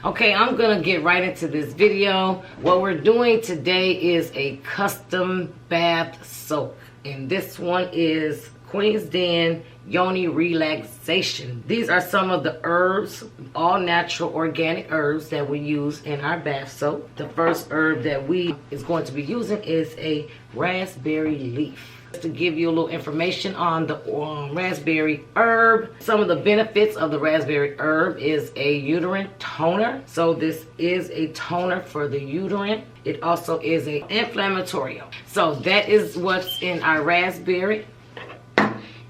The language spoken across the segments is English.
Okay, I'm gonna get right into this video. What we're doing today is a custom bath soak, and this one is Queen's Den Yoni Relaxation. These are some of the herbs, all natural organic herbs that we use in our bath soap. The first herb that we is going to be using is a raspberry leaf. To give you a little information on the raspberry herb, some of the benefits of the raspberry herb is a uterine toner. So this is a toner for the uterine. It also is an inflammatory. So that is what's in our raspberry.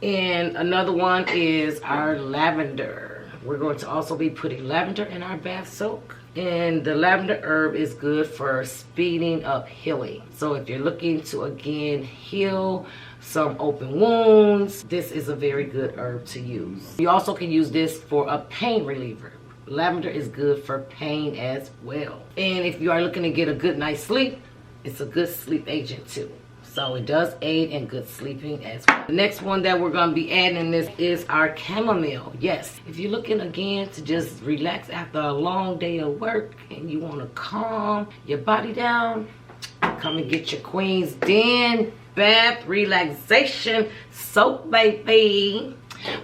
And another one is our lavender. We're going to also be putting lavender in our bath soak. And the lavender herb is good for speeding up healing. So if you're looking to again heal some open wounds, this is a very good herb to use. You also can use this for a pain reliever. Lavender is good for pain as well. And if you are looking to get a good night's sleep, it's a good sleep agent too. So it does aid in good sleeping as well. The next one that we're going to be adding in this is our chamomile. Yes, if you're looking again to just relax after a long day of work and you want to calm your body down, come and get your Queen's Den Bath Relaxation Soap, baby.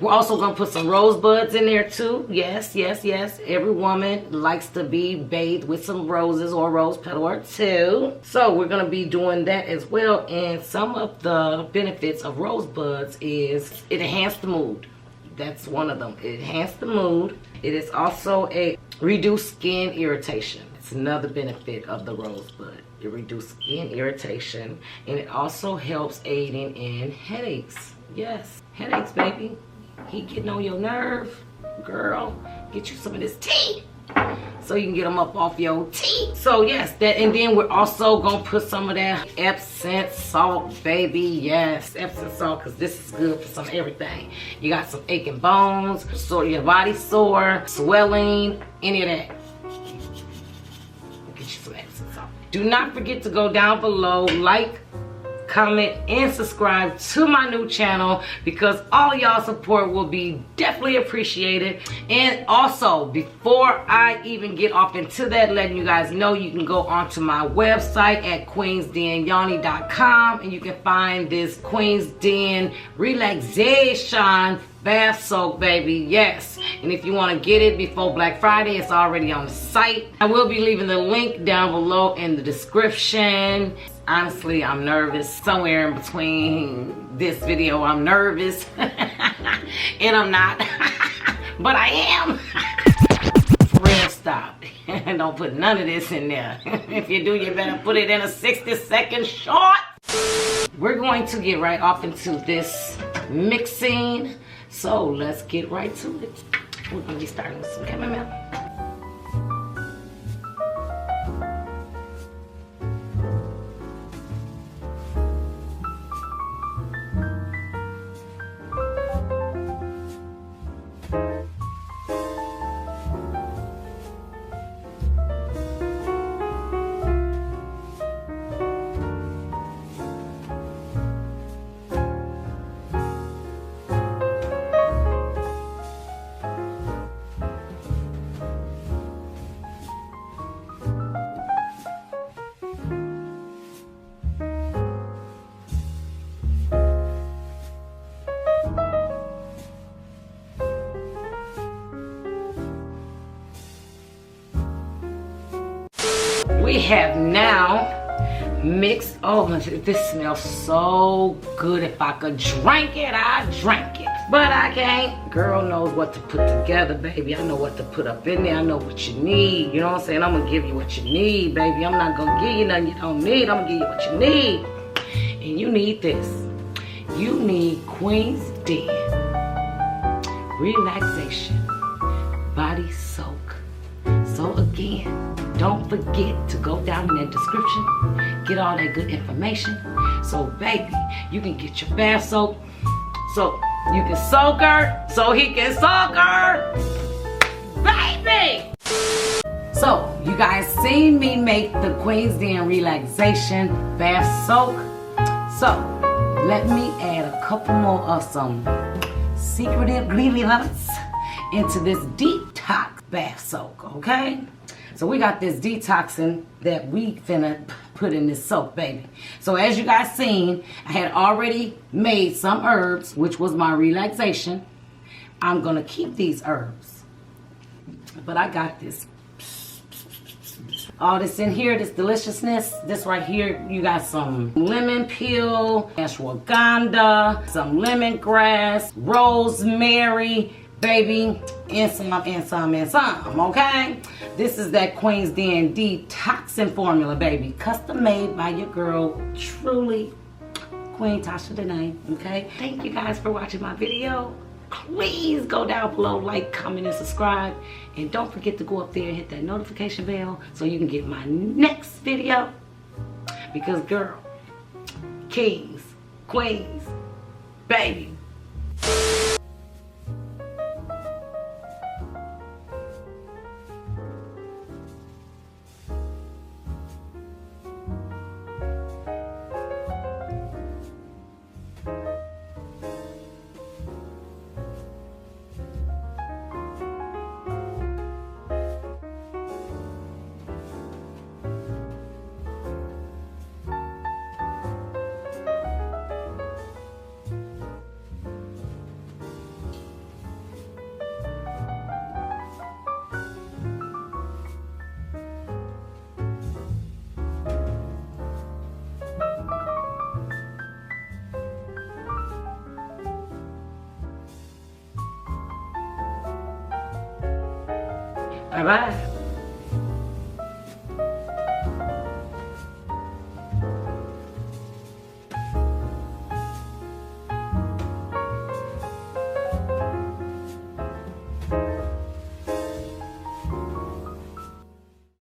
We're also going to put some rosebuds in there too. Yes, yes, yes. Every woman likes to be bathed with some roses or rose petal or two. So we're going to be doing that as well. And some of the benefits of rosebuds is it enhances the mood. That's one of them. It enhances the mood. It is also a reduced skin irritation. It's another benefit of the rosebud. It reduces skin irritation. And it also helps aiding in headaches. Yes, headaches, baby. He getting on your nerve, girl. Get you some of this tea so you can get them up off your teeth. So yes, that, and then we're also gonna put some of that Epsom salt, baby. Yes, Epsom salt, because this is good for some everything. You got some aching bones, so your body sore, swelling, any of that. Get you some Epsom salt. Do not forget to go down below, like, comment, and subscribe to my new channel, because all y'all support will be definitely appreciated. And also, before I even get off into that, letting you guys know, you can go onto my website at queensdenyoni.com and you can find this Queen's Den Relaxation bath soak, baby. Yes, and if you want to get it before Black Friday, it's already on the site. I will be leaving the link down below in the description. Honestly, I'm nervous. Somewhere in between this video, I'm nervous and I'm not, but I am. For real, stop. Don't put none of this in there. If you do, you better put it in a 60-second short. We're going to get right off into this mixing. So let's get right to it. We're going to be starting with some chamomile. We have now mixed. Oh, this smells so good. If I could drink it, I'd drink it. But I can't. Girl knows what to put together, baby. I know what to put up in there. I know what you need. You know what I'm saying? I'm going to give you what you need, baby. I'm not going to give you nothing you don't need. I'm going to give you what you need. And you need this. You need Queen's Den Relaxation Body Soak. So again, don't forget to go down in the description, get all that good information. So baby, you can get your bath soap so you can soak her, so he can soak her, baby. So you guys seen me make the Queen's Den Relaxation bath soak. So let me add a couple more of some secret ingredients into this deep detox bath soak, okay? So we got this detoxing that we finna put in this soak, baby. So as you guys seen, I had already made some herbs, which was my relaxation. I'm gonna keep these herbs, but I got this. All this in here, this deliciousness, this right here, you got some lemon peel, ashwagandha, some lemongrass, rosemary, baby, and some, okay? This is that Queen's Den detoxing formula, baby. Custom made by your girl, truly, Queen Tasha Danae, okay? Thank you guys for watching my video. Please go down below, like, comment, and subscribe. And don't forget to go up there and hit that notification bell so you can get my next video. Because, girl, kings, queens, baby. Bye-bye.